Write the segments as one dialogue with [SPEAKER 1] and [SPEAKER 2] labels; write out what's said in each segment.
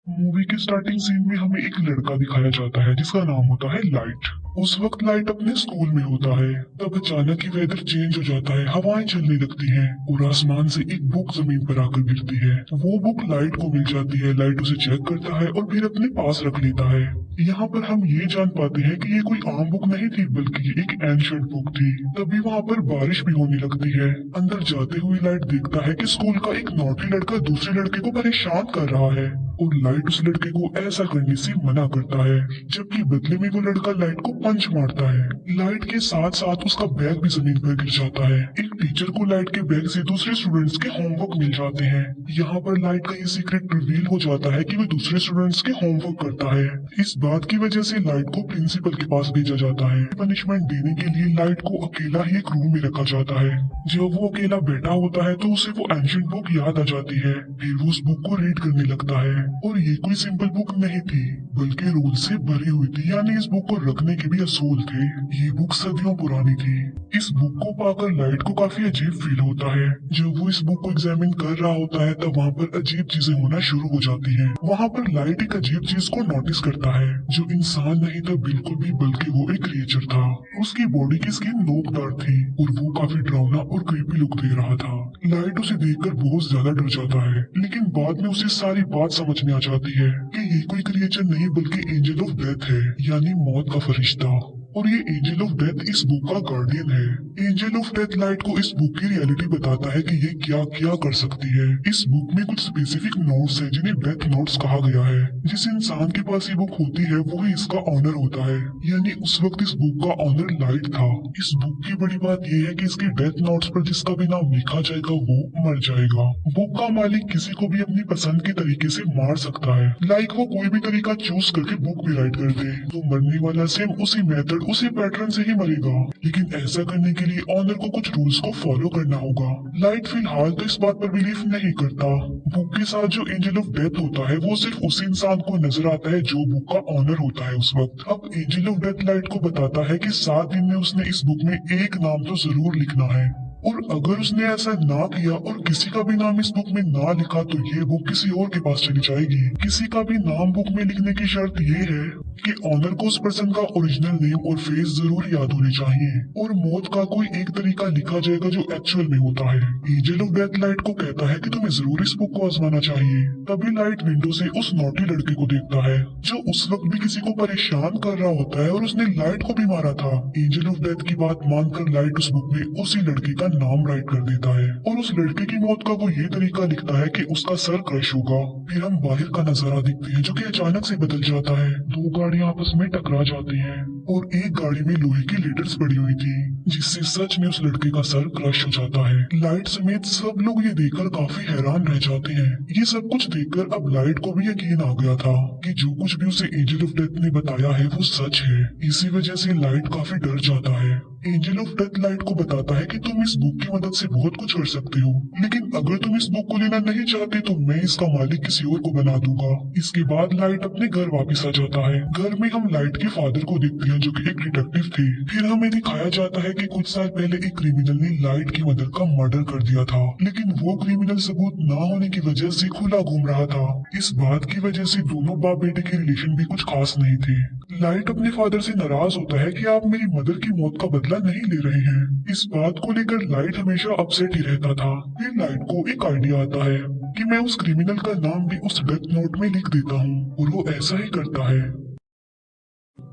[SPEAKER 1] Movie के starting scene में हमें एक लड़का दिखाया जाता है जिसका नाम होता है लाइट। उस वक्त लाइट अपने स्कूल में होता है। तब अचानक ही वेदर चेंज हो जाता है, हवाएं चलने लगती हैं और आसमान से एक बुक जमीन पर आकर गिरती है। वो बुक लाइट को मिल जाती है। लाइट उसे चेक करता है और फिर अपने पास रख लेता है। यहाँ पर हम ये जान पाते हैं कि ये कोई आम बुक नहीं थी, बल्कि ये एक एंशिएंट बुक थी। तभी वहाँ पर बारिश भी होने लगती है। अंदर जाते हुए लाइट देखता है कि स्कूल का एक नॉटी लड़का दूसरे लड़के को परेशान कर रहा है और लाइट उस लड़के को ऐसा करने से मना करता है, जबकि बदले में वो लड़का लाइट को पंच मारता है। लाइट के साथ साथ उसका बैग भी जमीन पर गिर जाता है। एक टीचर को लाइट के बैग से दूसरे स्टूडेंट्स के होमवर्क मिल जाते हैं। यहाँ पर लाइट का ये सीक्रेट रिवील हो जाता है कि वो दूसरे स्टूडेंट्स के होमवर्क करता है। इस बात की वजह से लाइट को प्रिंसिपल के पास भेजा जाता है। पनिशमेंट देने के लिए लाइट को अकेला ही एक रूम में रखा जाता है। जब वो अकेला बैठा होता है तो उसे वो एंशिएंट बुक याद आ जाती है। फिर वो उस बुक को रीड करने लगता है और ये कोई सिंपल बुक नहीं थी, बल्कि रूल से भरी हुई थी। यानी इस बुक को रखने के भी असूल थे। ये बुक सदियों पुरानी थी। इस बुक को पाकर लाइट को काफी अजीब फील होता है। जब वो इस बुक को एग्जामिन कर रहा होता है तब वहाँ पर अजीब चीजें होना शुरू हो जाती हैं। वहाँ पर लाइट एक अजीब चीज को नोटिस करता है, जो इंसान नहीं था बिल्कुल भी, बल्कि वो एक क्रिएचर था। उसकी बॉडी की स्किन नोकदार थी और वो काफी डरावना और क्रीपी लुक दे रहा था। लाइट उसे देखकर बहुत ज्यादा डर जाता है, लेकिन बाद में उसे सारी बात समझ में आ जाती है कि ये कोई क्रिएचर नहीं बल्कि एंजल ऑफ डेथ है, यानी मौत का फरिश्ता। और ये एंजल ऑफ डेथ इस बुक का गार्डियन है। एंजल ऑफ डेथ लाइट को इस बुक की रियलिटी बताता है कि ये क्या क्या कर सकती है। इस बुक में कुछ स्पेसिफिक नोट्स हैं जिन्हें डेथ नोट्स कहा गया है। जिस इंसान के पास ये बुक होती है वो ही इसका ऑनर होता है। यानी उस वक्त इस बुक का ऑनर लाइट था। इस बुक की बड़ी बात यह है कि इसके डेथ नोट्स पर जिसका भी नाम लिखा जाएगा वो मर जाएगा। बुक का मालिक किसी को भी अपनी पसंद के तरीके से मार सकता है। लाइक वो कोई भी तरीका चूज करके बुक में राइट कर दे, तो मरने वाला सेम उसी मेथड उसी पैटर्न से ही मरेगा। लेकिन ऐसा करने के लिए ऑनर को कुछ रूल्स को फॉलो करना होगा। लाइट फिलहाल तो इस बात पर बिलीव नहीं करता। बुक के साथ जो एंजल ऑफ डेथ होता है वो सिर्फ उसी इंसान को नजर आता है जो बुक का ऑनर होता है उस वक्त। अब एंजल ऑफ डेथ लाइट को बताता है कि 7 दिन में उसने इस बुक में एक नाम तो जरूर लिखना है, और अगर उसने ऐसा ना किया और किसी का भी नाम इस बुक में ना लिखा तो ये बुक किसी और के पास चली जाएगी। किसी का भी नाम बुक में लिखने की शर्त ये है कि ऑनर को उस पर्सन का ओरिजिनल नेम और फेस जरूर याद होने चाहिए, और मौत का कोई एक तरीका लिखा जाएगा जो एक्चुअल में होता है। एंजल ऑफ डेथ लाइट को कहता है कि तुम्हें जरूर इस बुक को आजमाना चाहिए। तभी लाइट विंडो से उस नोटी लड़के को देखता है जो उस वक्त भी किसी को परेशान कर रहा होता है और उसने लाइट को भी मारा था। एंजल ऑफ डेथ की बात मानकर लाइट उस बुक में उसी लड़के का नाम राइट कर देता है और उस लड़के की मौत का वो ये तरीका लिखता है कि उसका सर क्रश होगा। फिर हम बाहर का नजारा देखते हैं जो कि अचानक से बदल जाता है। 2 गाड़ियां आपस में टकरा जाती हैं और एक गाड़ी में लोहे की लेडर्स पड़ी हुई थी, जिससे सच में उस लड़के का सर क्रश हो जाता है। लाइट समेत सब लोग ये देखकर काफी हैरान रह जाते हैं। ये सब कुछ देखकर अब लाइट को भी यकीन आ गया था कि जो कुछ भी उसे एंजल ऑफ डेथ ने बताया है वो सच है। इसी वजह से लाइट काफी डर जाता है। एंजल ऑफ डेथ लाइट को बताता है कि तुम इस बुक की मदद से बहुत कुछ कर सकते हो, लेकिन अगर तुम इस बुक को लेना नहीं चाहते तो मैं इसका मालिक किसी और को बना दूंगा। इसके बाद लाइट अपने घर वापस आ जाता है। घर में हम लाइट के फादर को देखते हैं जो कि एक डिटेक्टिव थे। फिर हमें दिखाया जाता है कि कुछ साल पहले एक क्रिमिनल ने लाइट की मदर का मर्डर कर दिया था, लेकिन वो क्रिमिनल सबूत न होने की वजह से खुला घूम रहा था। इस बात की वजह से दोनों बाप बेटे के रिलेशन भी कुछ खास नहीं थे। लाइट अपने फादर से नाराज होता है कि आप मेरी मदर की मौत का बदला नहीं ले रहे हैं। इस बात को लेकर लाइट हमेशा अपसेट ही रहता था। फिर लाइट को एक आइडिया आता है कि मैं उस क्रिमिनल का नाम भी उस डेथ नोट में लिख देता हूँ, और वो ऐसा ही करता है।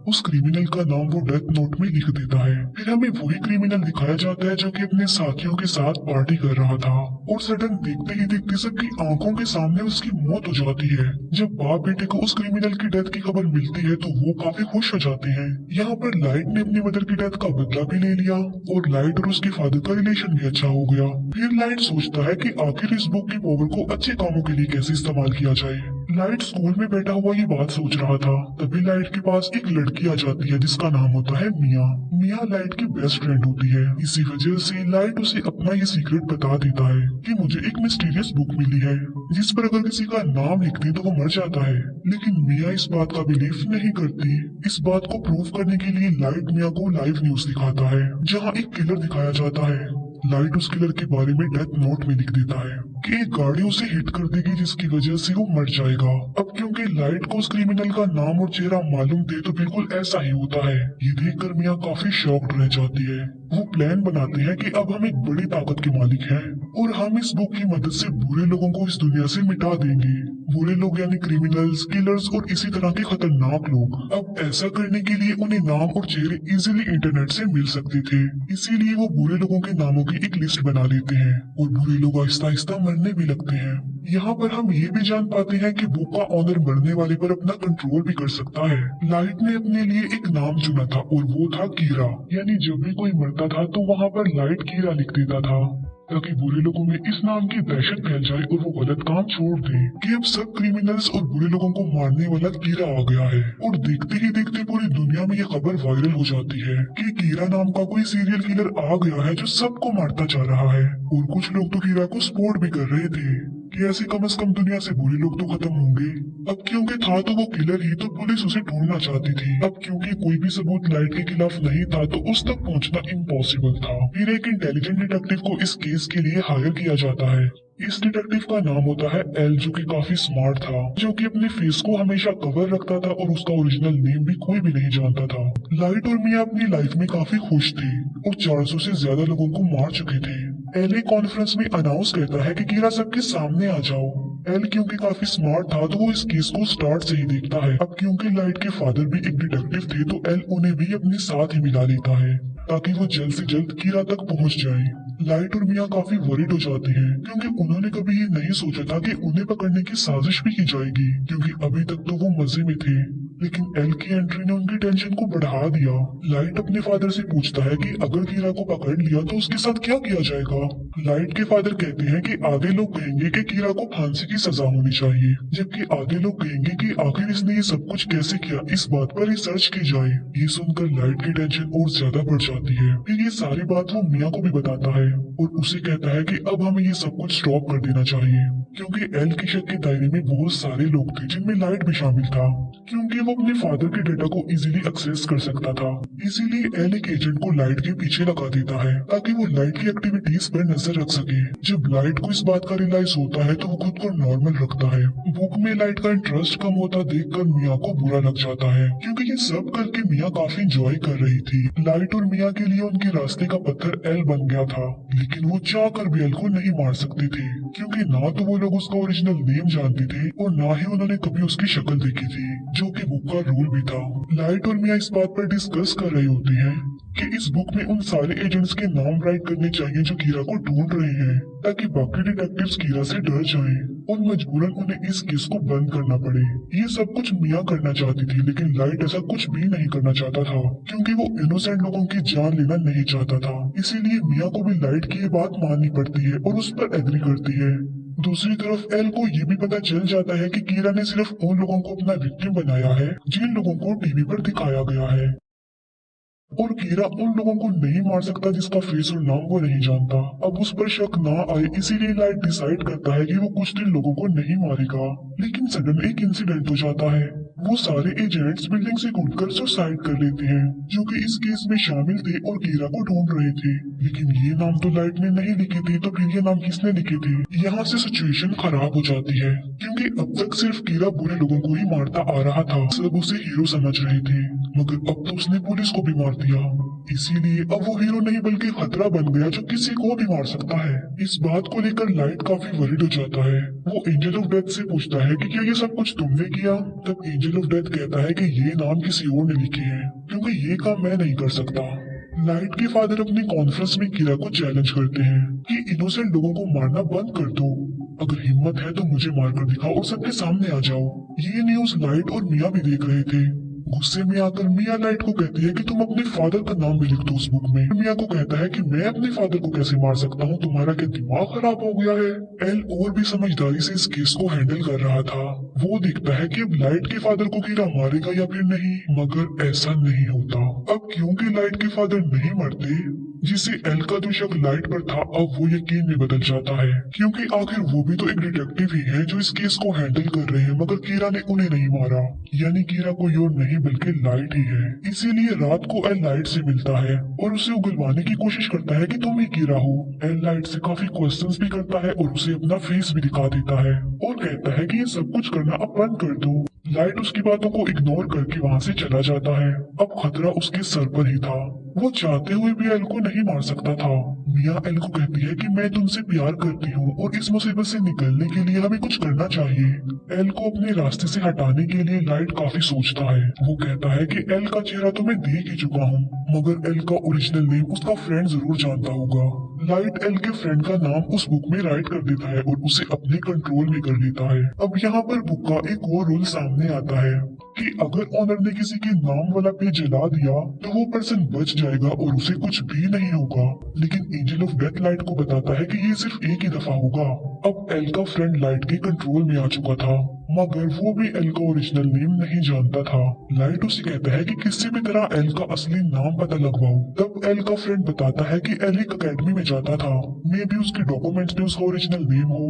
[SPEAKER 1] उस क्रिमिनल का नाम वो डेथ नोट में लिख देता है। फिर हमें वही क्रिमिनल दिखाया जाता है जो कि अपने साथियों के साथ पार्टी कर रहा था, और सडन देखते ही देखते सबकी आंखों के सामने उसकी मौत हो जाती है। जब बाप बेटे को उस क्रिमिनल की डेथ की खबर मिलती है तो वो काफी खुश हो जाते हैं। यहाँ पर लाइट ने अपनी मदर की डेथ का बदला भी ले लिया और लाइट और उसके फादर का रिलेशन भी अच्छा हो गया। फिर लाइट सोचता है कि आखिर इस बुक की पावर को अच्छे कामों के लिए कैसे इस्तेमाल किया जाए। लाइट स्कूल में बैठा हुआ ये बात सोच रहा था, तभी लाइट के पास एक लड़की आ जाती है जिसका नाम होता है मिया। मिया लाइट की बेस्ट फ्रेंड होती है। इसी वजह से लाइट उसे अपना ये सीक्रेट बता देता है कि मुझे एक मिस्टीरियस बुक मिली है जिस पर अगर किसी का नाम लिख दे तो वो मर जाता है। लेकिन मिया इस बात का बिलीव नहीं करती। इस बात को प्रूव करने के लिए लाइट मिया को लाइव न्यूज दिखाता है जहाँ एक किलर दिखाया जाता है। लाइट उस किलर के बारे में डेथ नोट में लिख देता है कि एक गाड़ी उसे हिट कर देगी जिसकी वजह से वो मर जाएगा। अब क्योंकि लाइट को उस क्रिमिनल का नाम और चेहरा मालूम थे तो बिल्कुल ऐसा ही होता है। ये देखकर मिया काफी शॉक्ड रह जाती है। वो प्लान बनाते हैं कि अब हम एक बड़ी ताकत के मालिक हैं और हम इस बुक की मदद से बुरे लोगों को इस दुनिया से मिटा देंगे। बुरे लोग यानी क्रिमिनल्स, किलर्स और इसी तरह के खतरनाक लोग। अब ऐसा करने के लिए उन्हें नाम और चेहरे इजीली इंटरनेट से मिल सकते थे, इसीलिए वो बुरे लोगों के नामों की एक लिस्ट बना लेते हैं और बुरे लोग आहिस्ता आहिस्ता मरने भी लगते हैं। यहाँ पर हम ये भी जान पाते हैं कि बुक का ऑनर मरने वाले पर अपना कंट्रोल भी कर सकता है। लाइट ने अपने लिए एक नाम चुना था और वो था कीरा, यानी जब भी कोई मरता था तो वहाँ पर लाइट कीरा लिख देता था ताकि बुरे लोगों में इस नाम की दहशत फैल जाए और वो गलत काम छोड़ दें कि अब सब क्रिमिनल्स और बुरे लोगों को मारने वाला कीरा आ गया है। और देखते ही देखते पूरी दुनिया में ये खबर वायरल हो जाती है कि कीरा नाम का कोई सीरियल किलर आ गया है जो सबको मारता जा रहा है। और कुछ लोग तो कीरा को सपोर्ट भी कर रहे थे कि ऐसे कम से कम दुनिया से बुरे लोग तो खत्म होंगे। अब क्योंकि था तो वो किलर ही, तो पुलिस उसे ढूंढना चाहती थी। अब क्योंकि कोई भी सबूत लाइट के खिलाफ नहीं था तो उस तक पहुंचना इम्पॉसिबल था। फिर एक इंटेलिजेंट डिटेक्टिव को इस केस के लिए हायर किया जाता है। इस डिटेक्टिव का नाम होता है एल, जो कि काफी स्मार्ट था, जो कि अपने फेस को हमेशा कवर रखता था और उसका ओरिजिनल नेम भी कोई भी नहीं जानता था। लाइट और मिया अपनी लाइफ में काफी खुश थे और 400 से ज्यादा लोगों को मार चुके थे। एल एक कॉन्फ्रेंस में अनाउंस करता है कि कीरा सबके सामने आ जाओ। एल क्योंकि काफी स्मार्ट था तो वो इस केस को स्टार्ट से ही देखता है। अब क्योंकि लाइट के फादर भी एक डिटेक्टिव थे तो एल उन्हें भी अपने साथ ही मिला लेता है ताकि वो जल्द से जल्द कीरा तक पहुंच जाए। लाइट और मिया काफी वरीड हो जाते हैं क्योंकि उन्होंने कभी ये नहीं सोचा था कि उन्हें पकड़ने की साजिश भी की जाएगी, क्योंकि अभी तक तो वो मजे में थे। लेकिन एल की एंट्री ने उनकी टेंशन को बढ़ा दिया। लाइट अपने फादर से पूछता है कि अगर कीरा को पकड़ लिया तो उसके साथ क्या किया जाएगा। लाइट के फादर कहते हैं कि आधे लोग कहेंगे कि कीरा को फांसी की सजा होनी चाहिए, जबकि आधे लोग कहेंगे कि आखिर इसने ये सब कुछ कैसे किया, इस बात पर रिसर्च की जाए। ये सुनकर लाइट की टेंशन और ज्यादा बढ़ जाती है। फिर ये सारी बात वो मिया को भी बताता है और उसे कहता है कि अब हमें ये सब कुछ स्टॉप कर देना चाहिए, क्योंकि एल की शक के दायरे में बहुत सारे लोग थे जिनमें लाइट भी शामिल था, क्योंकि वो अपने फादर के डेटा को इजीली एक्सेस कर सकता था। इसीलिए एल एक एजेंट को लाइट के पीछे लगा देता है ताकि वो लाइट की एक्टिविटीज पर नजर रख सके। जब लाइट को इस बात का रियलाइज होता है तो वो खुद को नॉर्मल रखता है। बुक में लाइट का इंटरेस्ट कम होता देखकर मिया को बुरा लग जाता है, क्योंकि ये सब करके मिया काफी एंजॉय कर रही थी। लाइट और मिया के लिए उनके रास्ते का पत्थर एल बन गया था, लेकिन वो चाह कर भी एल को नहीं मार सकते थे, क्योंकि ना तो वो लोग उसका ओरिजिनल नेम जानते थे और ना ही उन्होंने कभी उसकी शक्ल देखी थी, जो कि बुक का रूल भी था। लाइट और मिया इस बात पर डिस्कस कर रहे होते हैं कि इस बुक में उन सारे एजेंट्स के नाम राइट करने चाहिए जो कीरा को ढूंढ रहे हैं, ताकि बाकी डिटेक्टिव्स कीरा से डर जाएं और मजबूरन उन्हें इस केस को बंद करना पड़े। ये सब कुछ मिया करना चाहती थी, लेकिन लाइट ऐसा कुछ भी नहीं करना चाहता था, क्योंकि वो इनोसेंट लोगों की जान लेना नहीं चाहता था। इसीलिए मिया को भी लाइट की ये बात माननी पड़ती है और उस पर एग्री करती है। दूसरी तरफ एल को ये भी पता चल जाता है कि कीरा ने सिर्फ उन लोगों को अपना विक्टिम बनाया है जिन लोगों को टीवी पर दिखाया गया है, और कीरा उन लोगों को नहीं मार सकता जिसका फेस और नाम वो नहीं जानता। अब उस पर शक ना आए इसीलिए लाइट डिसाइड करता है कि वो कुछ दिन लोगों को नहीं मारेगा। लेकिन सडन एक इंसिडेंट हो जाता है। वो सारे एजेंट्स बिल्डिंग से कूदकर सुसाइड कर लेते हैं, जो कि इस केस में शामिल थे और कीरा को ढूंढ रहे थे। लेकिन ये नाम तो लाइट ने नहीं लिखे थे, तो फिर ये नाम किसने लिखे थे? यहाँ से सिचुएशन खराब हो जाती है, क्योंकि अब तक सिर्फ कीरा बुरे लोगों को ही मारता आ रहा था। सब उसे हीरो समझ रहे थे, मगर अब तो उसने पुलिस को भी मार दिया। इसीलिए अब वो हीरो नहीं बल्कि खतरा बन गया जो किसी को भी मार सकता है। इस बात को लेकर लाइट काफी वरीड हो जाता है। वो एंजल ऑफ डेथ से पूछता है कि क्या ये सब कुछ तुमने किया? तब एंजल ऑफ डेथ कहता है कि ये नाम किसी और ने लिखे हैं, क्योंकि ये काम मैं नहीं कर सकता। लाइट के फादर अपनी कॉन्फ्रेंस में कीरा को चैलेंज करते हैं कि इनोसेंट लोगों को मारना बंद कर दो। अगर हिम्मत है तो मुझे मारकर दिखाओ और सबके सामने आ जाओ। ये न्यूज लाइट और मिया भी देख रहे थे। गुस्से में आकर मिया लाइट को कहती है कि तुम अपने फादर का नाम भी लिख दो उस बुक में। मिया को कहता है कि मैं अपने फादर को कैसे मार सकता हूँ, तुम्हारा क्या दिमाग खराब हो गया है? एल और भी समझदारी से इस केस को हैंडल कर रहा था। वो देखता है कि अब लाइट के फादर को कीरा मारेगा या फिर नहीं, मगर ऐसा नहीं होता। अब क्योंकि लाइट के फादर नहीं मरते, जिससे एल का जो शक लाइट पर था अब वो यकीन में बदल जाता है, क्योंकि आखिर वो भी तो एक डिटेक्टिव ही है जो इस केस को हैंडल कर रहे हैं, मगर कीरा ने उन्हें नहीं मारा। यानी कीरा कोई और नहीं बल्कि लाइट ही है। इसीलिए रात को एल लाइट से मिलता है और उसे उगलवाने की कोशिश करता है कि तुम ही कीरा हो। एल लाइट से काफी क्वेश्चंस भी करता है और उसे अपना फेस भी दिखा देता है और कहता है कि ये सब कुछ करना अब बंद कर दो। लाइट उसकी बातों को इग्नोर करके वहाँ से चला जाता है। अब खतरा उसके सर पर ही था। वो चाहते हुए भी एल को नहीं मार सकता था। मिया एल को कहती है कि मैं तुमसे प्यार करती हूँ और इस मुसीबत से निकलने के लिए हमें कुछ करना चाहिए। एल को अपने रास्ते से हटाने के लिए लाइट काफी सोचता है। वो कहता है कि एल का चेहरा तो मैं देख ही चुका हूँ, मगर एल का ओरिजिनल नेम उसका फ्रेंड जरूर जानता होगा। लाइट एल के फ्रेंड का नाम उस बुक में राइट कर देता है और उसे अपने कंट्रोल में कर लेता है। अब यहाँ पर बुक का एक और रूल सामने आता है कि अगर ऑनर ने किसी के नाम वाला पेज जला दिया तो वो पर्सन बच जाएगा और उसे कुछ भी नहीं होगा। लेकिन एंजल ऑफ डेथ लाइट को बताता है कि ये सिर्फ एक ही दफा होगा। अब एल का फ्रेंड लाइट के कंट्रोल में आ चुका था, मगर वो भी एल का ओरिजिनल नेम नहीं जानता था। लाइट उसे कहता है कि किसी भी तरह एल का असली नाम पता लगवाओ। तब एल का फ्रेंड बताता है कि एल एक अकेडमी में जाता था, मे भी उसके डॉक्यूमेंट्स में उसका ओरिजिनल नेम हो,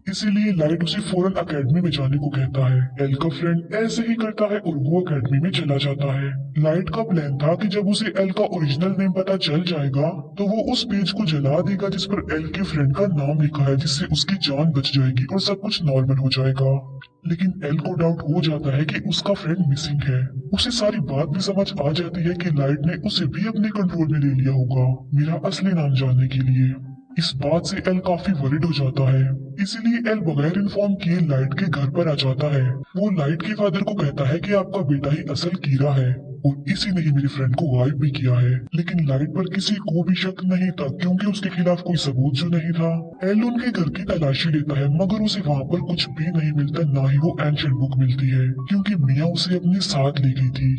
[SPEAKER 1] इसीलिए लाइट उसे फौरन अकेडमी में जाने को कहता है। एल का फ्रेंड ऐसे ही करता है और वो अकेडमी में चला जाता है। लाइट का प्लान था कि जब उसे एल का ओरिजिनल नेम पता चल जाएगा तो वो उस पेज को जला देगा जिस पर एल के फ्रेंड का नाम लिखा है, जिससे उसकी जान बच जाएगी और सब कुछ नॉर्मल हो जाएगा। लेकिन एल को डाउट हो जाता है कि उसका फ्रेंड मिसिंग है। उसे सारी बात भी समझ आ जाती है कि लाइट ने उसे भी अपने कंट्रोल में ले लिया होगा मेरा असली नाम जानने के लिए। इस बात से एल काफी वरिड हो जाता है, इसीलिए एल बगैर इन्फॉर्म किए लाइट के घर पर आ जाता है। वो लाइट के फादर को कहता है कि आपका बेटा ही असल कीरा है और इसी ने ही मेरे फ्रेंड को गायब भी किया है। लेकिन लाइट पर किसी को भी शक नहीं था, क्योंकि उसके खिलाफ कोई सबूत जो नहीं था। एल उनके घर की तलाशी लेता है, मगर उसे वहाँ पर कुछ भी नहीं मिलता, ना ही वो एंशिएंट बुक मिलती है, क्योंकि मिया उसे अपने साथ ले गई थी।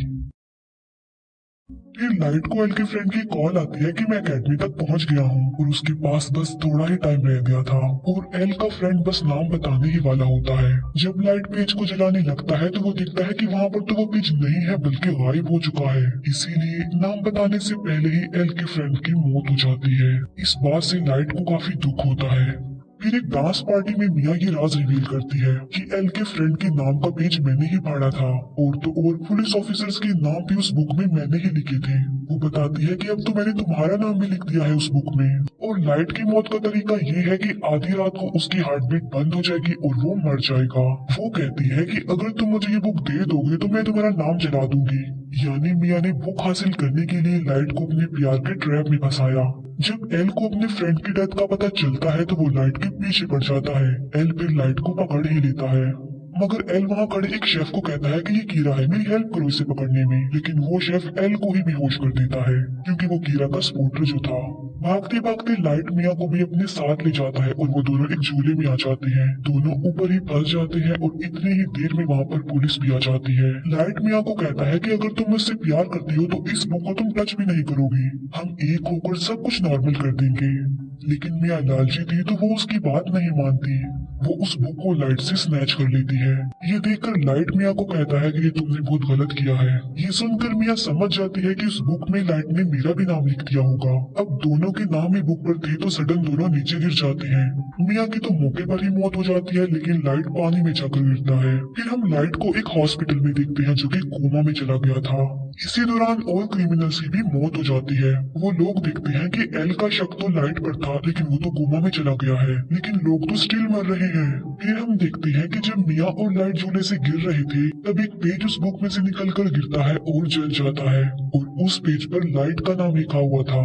[SPEAKER 1] फिर लाइट को एल के फ्रेंड की कॉल आती है कि मैं अकेडमी तक पहुंच गया हूं और उसके पास बस थोड़ा ही टाइम रह गया था और एल का फ्रेंड बस नाम बताने ही वाला होता है। जब लाइट पेज को जलाने लगता है तो वो देखता है कि वहाँ पर तो वो पेज नहीं है बल्कि गायब हो चुका है, इसीलिए नाम बताने से पहले ही एल के फ्रेंड की मौत हो जाती है। इस बात से लाइट को काफी दुख होता है। फिर एक डांस पार्टी में मिया ये राज रिवील करती है कि एल के फ्रेंड के नाम का पेज मैंने ही फाड़ा था और तो और पुलिस ऑफिसर्स के नाम भी उस बुक में मैंने ही लिखे थे। वो बताती है कि अब तो मैंने तुम्हारा नाम भी लिख दिया है उस बुक में। और लाइट की मौत का तरीका ये है कि आधी रात को उसकी हार्ट बीट बंद हो जाएगी और वो मर जाएगा। वो कहती है कि अगर तुम मुझे ये बुक दे दोगे तो मैं तुम्हारा नाम जला दूंगी। यानी मिया ने बुक हासिल करने के लिए लाइट को अपने प्यार के ट्रैप में फंसाया। जब एल को अपने फ्रेंड की डेथ का पता चलता है तो वो लाइट के पीछे पड़ जाता है। एल फिर लाइट को पकड़ ही लेता है, मगर एल वहाँ खड़े एक शेफ को कहता है कि ये कीरा है, मेरी हेल्प करो इसे पकड़ने में। लेकिन वो शेफ एल को ही बेहोश कर देता है, क्योंकि वो कीरा का सपोर्टर जो था। भागते भागते लाइट मिया को भी अपने साथ ले जाता है और वो दोनों एक झूले में आ जाते हैं। दोनों ऊपर ही फंस जाते हैं और इतनी ही देर में वहाँ पर पुलिस भी आ जाती है। लाइट मिया को कहता है कि अगर तुम मुझसे प्यार करती हो तो इस बुक को तुम टच भी नहीं करोगी, हम एक होकर सब कुछ नॉर्मल कर देंगे। लेकिन मिया लालची थी तो वो उसकी बात नहीं मानती। वो उस बुक को लाइट से स्नैच कर लेती है। ये देखकर लाइट मिया को कहता है कि ये तुमने बहुत गलत किया है। ये सुनकर मिया समझ जाती है कि उस बुक में लाइट ने मेरा भी नाम लिख दिया होगा। अब दोनों के नाम ही बुक पर थे तो सडन दोनों नीचे गिर जाते हैं। मिया की तो मौके पर ही मौत हो जाती है, लेकिन लाइट पानी में जाकर गिरता है। फिर हम लाइट को एक हॉस्पिटल में देखते हैं जो कि कोमा में चला गया था। इसी दौरान और क्रिमिनल्स की भी मौत हो जाती है। वो लोग देखते हैं कि एल का शक तो लाइट पर था, लेकिन वो तो कोमा में चला गया है, लेकिन लोग तो स्टिल मर रहे हैं। फिर हम देखते हैं कि जब मिया और लाइट झूले से गिर रहे थे तब एक पेज उस बुक में से निकलकर गिरता है और जल जाता है और उस पेज पर लाइट का नाम लिखा हुआ था।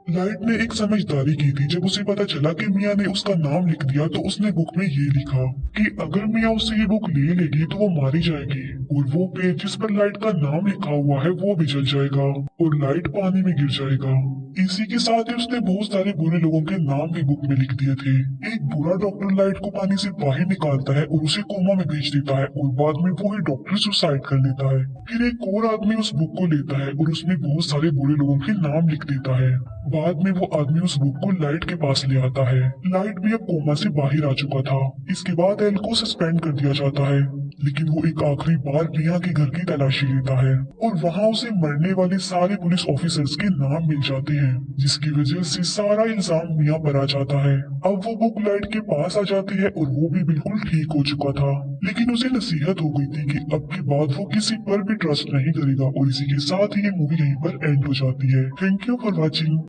[SPEAKER 1] लाइट ने एक समझदारी की थी। जब उसे पता चला कि मिया ने उसका नाम लिख दिया तो उसने बुक में ये लिखा कि अगर मिया उससे ये बुक ले लेगी तो वो मारी जाएगी और वो पेज जिस पर लाइट का नाम लिखा हुआ है वो भी जल जाएगा और लाइट पानी में गिर जाएगा। इसी के साथ ही उसने बहुत सारे बुरे लोगों के नाम भी बुक में लिख दिए थे। एक बुरा डॉक्टर लाइट को पानी से बाहर निकालता है और उसे कोमा में भेज देता है और बाद में वो ही डॉक्टर सुसाइड कर लेता है। फिर एक और आदमी उस बुक को लेता है और उसमें बहुत सारे बुरे लोगों के नाम लिख देता है। बाद में वो आदमी उस बुक को लाइट के पास ले आता है। लाइट भी अब कोमा से बाहर आ चुका था। इसके बाद एल को सस्पेंड कर दिया जाता है, लेकिन वो एक आखिरी बार मिया के घर की तलाशी लेता है और वहाँ उसे मरने वाले सारे पुलिस ऑफिसर्स के नाम मिल जाते हैं, जिसकी वजह से सारा इल्जाम मिया पर आ जाता है। अब वो बुक लाइट के पास आ जाती है और वो भी बिल्कुल ठीक हो चुका था, लेकिन उसे नसीहत हो गई थी कि अब के बाद वो किसी पर भी ट्रस्ट नहीं करेगा। और इसी के साथ ही ये मूवी यहीं पर एंड हो जाती है। Thank you for watching.